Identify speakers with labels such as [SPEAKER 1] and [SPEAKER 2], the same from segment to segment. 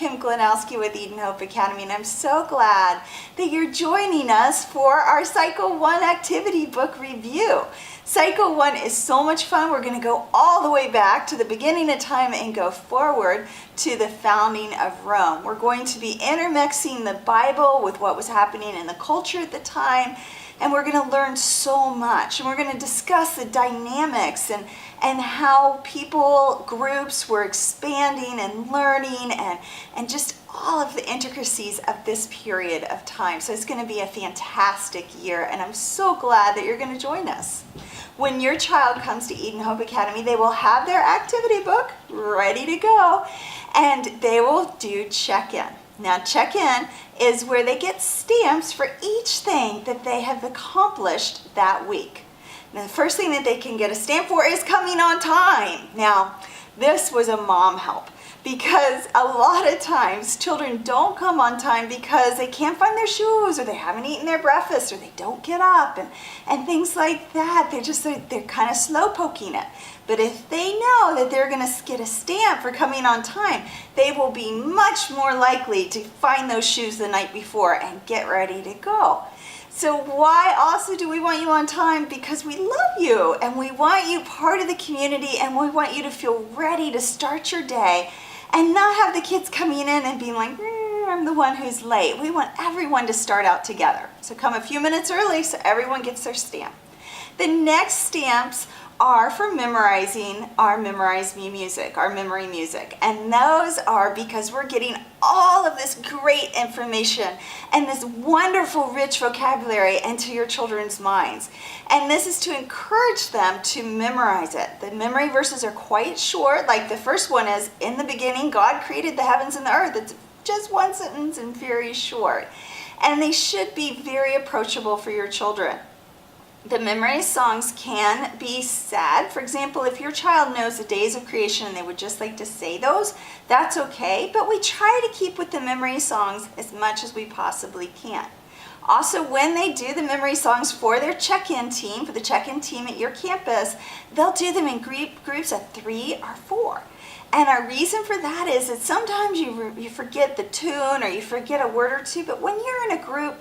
[SPEAKER 1] Kim Glanowski with Eden Hope Academy, and I'm so glad that you're joining us for our Cycle 1 activity book review. Cycle 1 is so much fun. We're going to go all the way back to the beginning of time and go forward to the founding of Rome. We're going to be intermixing the Bible with what was happening in the culture at the time, and we're going to learn so much. And we're going to discuss the dynamics and how people, groups were expanding and learning and just all of the intricacies of this period of time. So it's going to be a fantastic year, and I'm so glad that you're going to join us. When your child comes to Eden Hope Academy, they will have their activity book ready to go, and they will do check-in. Now, check-in is where they get stamps for each thing that they have accomplished that week. Now, the first thing that they can get a stamp for is coming on time. Now, this was a mom help, because a lot of times children don't come on time because they can't find their shoes, or they haven't eaten their breakfast, or they don't get up, and things like that. They're kind of slow poking it. But if they know that they're going to get a stamp for coming on time, they will be much more likely to find those shoes the night before and get ready to go. So why also do we want you on time? Because we love you, and we want you part of the community, and we want you to feel ready to start your day and not have the kids coming in and being like, I'm the one who's late. We want everyone to start out together. So come a few minutes early so everyone gets their stamp. The next stamps are for memorizing our Memorize Me music, our memory music. And those are because we're getting all of this great information and this wonderful rich vocabulary into your children's minds. And this is to encourage them to memorize it. The memory verses are quite short. Like the first one is, in the beginning, God created the heavens and the earth. It's just one sentence and very short. And they should be very approachable for your children. The memory songs can be sad. For example, if your child knows the days of creation and they would just like to say those, that's okay. But we try to keep with the memory songs as much as we possibly can. Also, when they do the memory songs for their check-in team, for the check-in team at your campus, they'll do them in groups of 3 or 4. And our reason for that is that sometimes you forget the tune or you forget a word or two, but when you're in a group,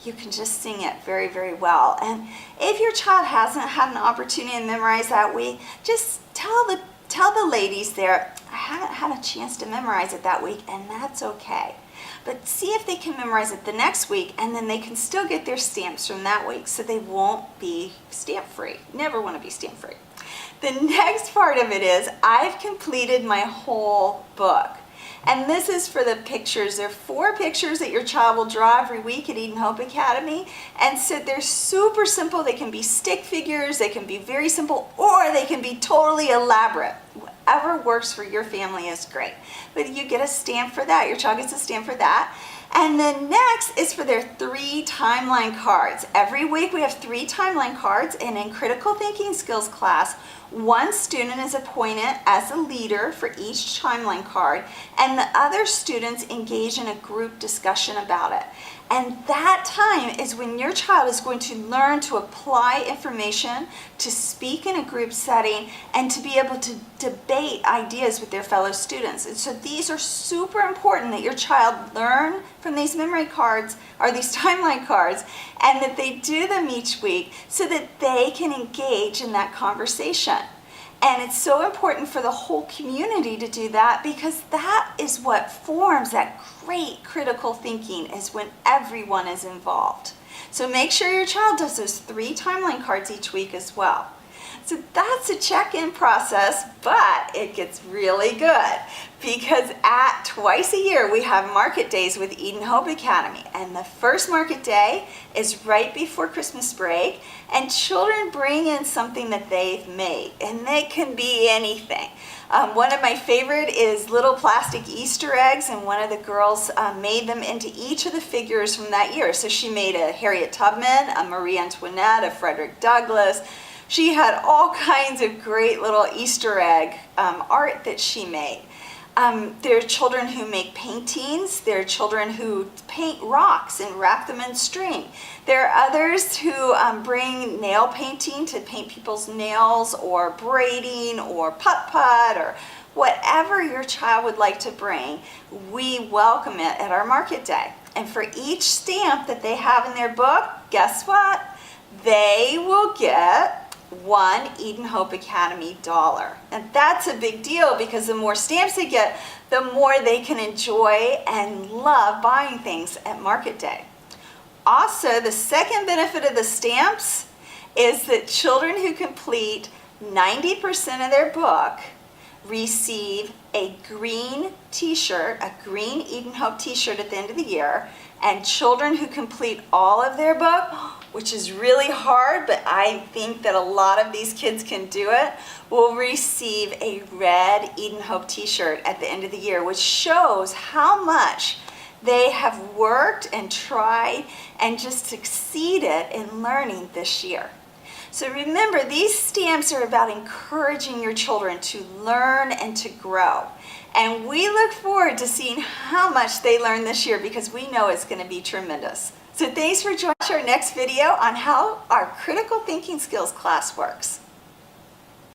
[SPEAKER 1] you can just sing it very, very well. And if your child hasn't had an opportunity to memorize that week, just tell the ladies there, I haven't had a chance to memorize it that week, and that's okay. But see if they can memorize it the next week, and then they can still get their stamps from that week, so they won't be stamp-free. Never want to be stamp-free. The next part of it is, I've completed my whole book. And this is for the pictures. There are 4 pictures that your child will draw every week at Eden Hope Academy. And so they're super simple. They can be stick figures, they can be very simple, or they can be totally elaborate. Whatever works for your family is great. But you get a stamp for that. Your child gets a stamp for that. And then next is for their 3 timeline cards. Every week we have 3 timeline cards, and in Critical Thinking Skills class, 1 student is appointed as a leader for each timeline card, and the other students engage in a group discussion about it. And that time is when your child is going to learn to apply information, to speak in a group setting, and to be able to debate ideas with their fellow students. And so these are super important that your child learn from these memory cards, or these timeline cards, and that they do them each week so that they can engage in that conversation. And it's so important for the whole community to do that, because that is what forms that great critical thinking, is when everyone is involved. So make sure your child does those 3 timeline cards each week as well. So that's a check-in process, but it gets really good, because twice a year we have market days with Eden Hope Academy. And the first market day is right before Christmas break, and children bring in something that they've made, and they can be anything. One of my favorite is little plastic Easter eggs, and one of the girls made them into each of the figures from that year. So she made a Harriet Tubman, a Marie Antoinette, a Frederick Douglass. She had all kinds of great little Easter egg art that she made. There are children who make paintings. There are children who paint rocks and wrap them in string. There are others who bring nail painting to paint people's nails, or braiding, or putt-putt, or Whatever your child would like to bring, we welcome it at our market day. And for each stamp that they have in their book, guess what? They will get one Eden Hope Academy dollar. And that's a big deal because the more stamps they get, the more they can enjoy and love buying things at market day. Also, the second benefit of the stamps is that children who complete 90% of their book receive a green t-shirt, a green Eden Hope t-shirt at the end of the year, and children who complete all of their book, which is really hard, but I think that a lot of these kids can do it, will receive a red Eden Hope t-shirt at the end of the year, which shows how much they have worked and tried and just succeeded in learning this year. So remember, these stamps are about encouraging your children to learn and to grow. And we look forward to seeing how much they learn this year because we know it's going to be tremendous. So thanks for joining our next video on how our critical thinking skills class works.